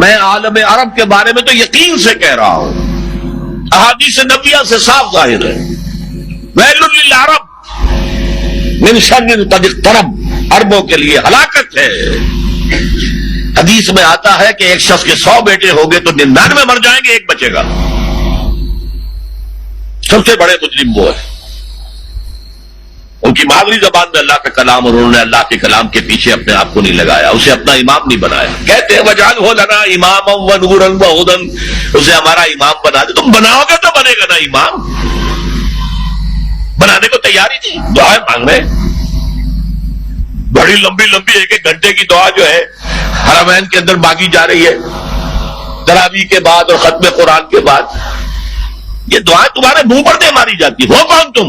میں عالم عرب کے بارے میں تو یقین سے کہہ رہا ہوں، احادیث نبیہ سے صاف ظاہر ہے، ویل للعرب من شر قد اقترب، عربوں کے لیے ہلاکت ہے۔ حدیث میں آتا ہے کہ ایک شخص کے 100 بیٹے ہوں گے تو 99 مر جائیں گے، ایک بچے گا۔ سب سے بڑے مجرم وہ ہے، ان کی مادری زبان میں اللہ کا کلام، اور انہوں نے اللہ کے کلام کے پیچھے اپنے آپ کو نہیں لگایا، اسے اپنا امام نہیں بنایا۔ کہتے ہیں وَاجْعَلْهُ لَنَا إِمَامًا وَنُورًا وَهُدًى، اسے ہمارا امام بنا دے۔ تم بناؤ گے تو بنے گا نا امام، بنانے کو تیاری تھی، دعائیں مانگ رہے، بڑی لمبی لمبی 1-1 گھنٹے کی دعا جو ہے حرمین کے اندر مانگی جا رہی ہے تراویح کے بعد اور ختم قرآن کے بعد، یہ دعائیں تمہارے منہ پر دے ماری جاتی۔ ہو کون تم؟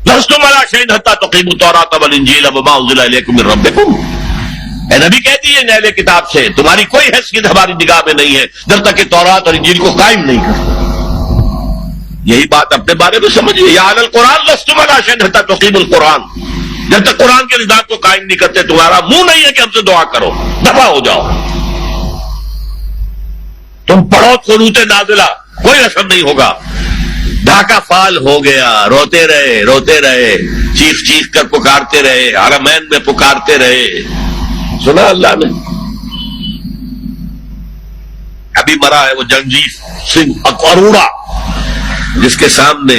لستم علی شیء حتی تقیموا التوراۃ والانجیل وما انزل الیکم من ربکم، اے نبی کہتی ہے اہل کتاب سے تمہاری کوئی حیثیت ہماری نگاہ میں نہیں ہے جب تک کہ تورات اور انجیل کو قائم نہیں کرتے۔ یہی بات اپنے بارے میں سمجھیے، یا اہل القرآن لستم علی شیء حتی تقیموا القرآن، جب تک قرآن کے نظام کو قائم نہیں کرتے تمہارا منہ نہیں ہے کہ ہم سے دعا کرو، دفع ہو جاؤ۔ تم پڑھو قنوت نازلہ، کوئی اثر نہیں ہوگا۔ ڈھاکہ فال ہو گیا، روتے رہے، چیخ کر پکارتے رہے، حرمین میں پکارتے رہے، سنا اللہ نے۔ ابھی مرا ہے وہ جگجیت سنگھ اروڑا، جس کے سامنے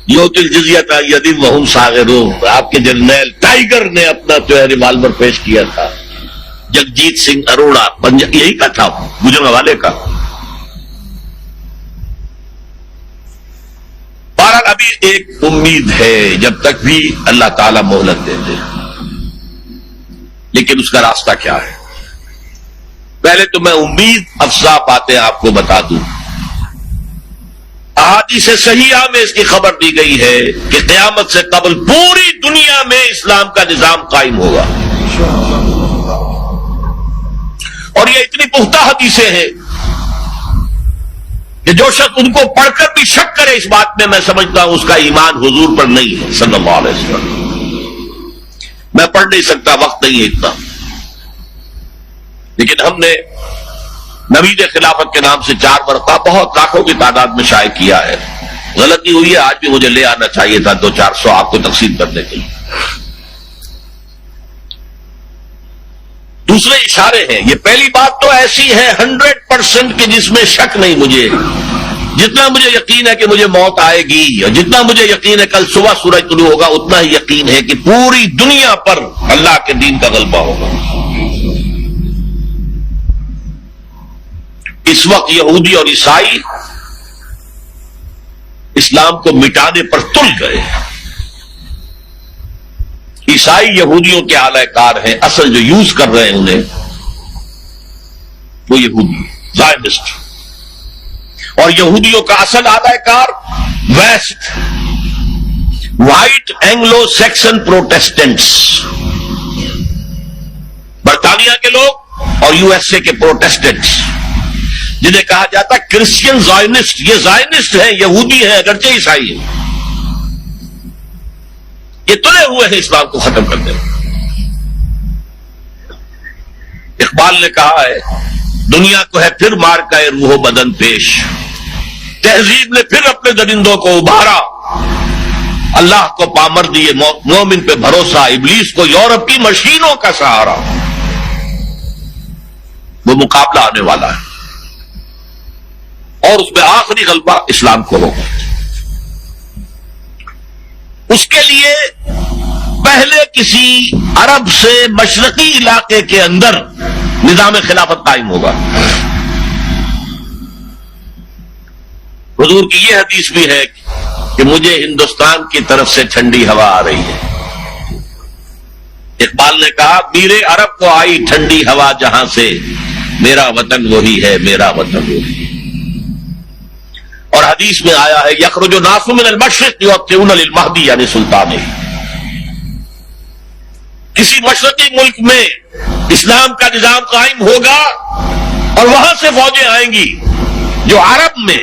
یؤتی الجزیۃ عن ید وہم صاغرون، آپ کے جرنیل ٹائیگر نے اپنا جو ہے ریوالور پیش کیا تھا، جگجیت سنگھ اروڑا، یہی کا تھا، گجرانوالے کا۔ بہرحال ابھی ایک امید ہے، جب تک بھی اللہ تعالیٰ مہلت دیتے، لیکن اس کا راستہ کیا ہے؟ پہلے تو میں امید افزا باتیں آپ کو بتا دوں۔ احادیث صحیحہ میں اس کی خبر دی گئی ہے کہ قیامت سے قبل پوری دنیا میں اسلام کا نظام قائم ہوگا، اور یہ اتنی پختہ حدیثیں ہیں کہ جو شخص ان کو پڑھ کر بھی شک کرے اس بات میں سمجھتا ہوں اس کا ایمان حضور پر نہیں ہے صلی اللہ علیہ وسلم۔ میں پڑھ نہیں سکتا، وقت نہیں ہے اتنا، لیکن ہم نے نوید خلافت کے نام سے 4 ورقہ بہت لاکھوں کی تعداد میں شائع کیا ہے۔ غلطی ہوئی ہے، آج بھی مجھے لے آنا چاہیے تھا 200-400 آپ کو تقسیم کرنے کے لیے۔ دوسرے اشارے ہیں، یہ پہلی بات تو ایسی ہے 100% کہ جس میں شک نہیں مجھے، جتنا مجھے یقین ہے کہ مجھے موت آئے گی، اور جتنا مجھے یقین ہے کل صبح سورج طلوع ہوگا، اتنا ہی یقین ہے کہ پوری دنیا پر اللہ کے دین کا غلبہ ہوگا۔ اس وقت یہودی اور عیسائی اسلام کو مٹانے پر تل گئے۔ عیسائی یہودیوں کے اعلی کار ہیں، اصل جو یوز کر رہے ہیں انہیں وہ یہودی زائنسٹ، اور یہودیوں کا اصل اعلی کار ویسٹ، وائٹ اینگلو سیکسن پروٹیسٹنٹس، برطانیہ کے لوگ اور یو ایس اے کے پروٹیسٹنٹس، جنہیں کہا جاتا ہے کرسچین زائنسٹ۔ یہ زائنسٹ ہیں، یہودی ہیں اگرچہ عیسائی ہیں، یہ تلے ہوئے ہیں اسلام کو ختم کرنے میں۔ اقبال نے کہا ہے دنیا کو ہے پھر مار کا روح و بدن پیش، تہذیب نے پھر اپنے درندوں کو ابھارا، اللہ کو پامر دیے مومن پہ بھروسہ، ابلیس کو یورپ کی مشینوں کا سہارا۔ وہ مقابلہ آنے والا ہے، اور اس میں آخری غلبہ اسلام کو ہوگا۔ اس کے لیے پہلے کسی عرب سے مشرقی علاقے کے اندر نظام خلافت قائم ہوگا۔ حضور کی یہ حدیث بھی ہے کہ مجھے ہندوستان کی طرف سے ٹھنڈی ہوا آ رہی ہے۔ اقبال نے کہا میرے عرب کو آئی ٹھنڈی ہوا جہاں سے، میرا وطن وہی ہے، میرا وطن وہی ہے۔ اور حدیث میں آیا ہے یخرج الناس من المشرق یؤطئون للمہدی، یعنی سلطان، کسی مشرقی ملک میں اسلام کا نظام قائم ہوگا اور وہاں سے فوجیں آئیں گی جو عرب میں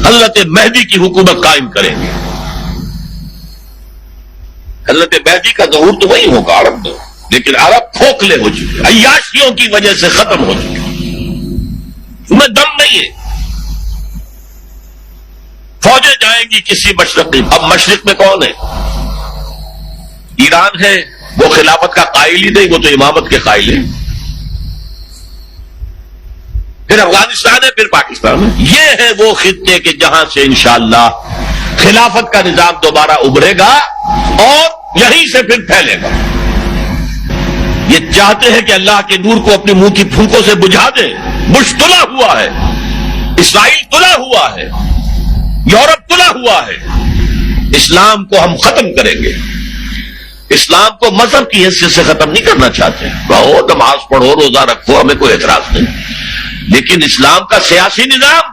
حضرت مہدی کی حکومت قائم کریں گے۔ حضرت مہدی کا ظہور تو وہی ہوگا عرب میں، لیکن عرب کھوکھلے ہو چکے، عیاشیوں کی وجہ سے ختم ہو چکے، ان میں دم نہیں ہے۔ فوجیں جائیں گی کسی مشرق میں، اب مشرق میں کون ہے؟ ایران ہے، وہ خلافت کا قائل ہی نہیں، وہ تو امامت کے قائل ہے۔ پھر افغانستان ہے، پھر پاکستان ہے۔ یہ ہے وہ خطے کہ جہاں سے انشاءاللہ خلافت کا نظام دوبارہ ابھرے گا اور یہیں سے پھر پھیلے گا۔ یہ چاہتے ہیں کہ اللہ کے نور کو اپنے منہ کی پھونکوں سے بجھا دیں۔ بش تلا ہوا ہے، اسرائیل تلا ہوا ہے، یورپ تلا ہوا ہے۔ اسلام کو ہم ختم کریں گے۔ اسلام کو مذہب کی حیثیت سے ختم نہیں کرنا چاہتے، رہو نماز پڑھو، روزہ رکھو، ہمیں کوئی اعتراض نہیں، لیکن اسلام کا سیاسی نظام،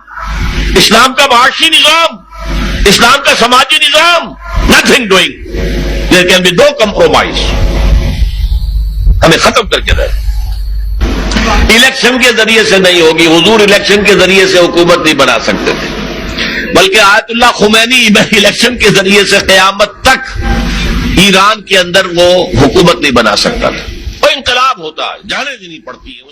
اسلام کا معاشی نظام، اسلام کا سماجی نظام، nothing doing. There can be no compromise. ہمیں ختم کر کے رہے۔ الیکشن کے ذریعے سے نہیں ہوگی، حضور الیکشن کے ذریعے سے حکومت نہیں بنا سکتے تھے، بلکہ آیت اللہ خمینی الیکشن کے ذریعے سے قیامت تک ایران کے اندر وہ حکومت نہیں بنا سکتا تھا، وہ انقلاب ہوتا ہے، جانے دینی پڑتی ہے۔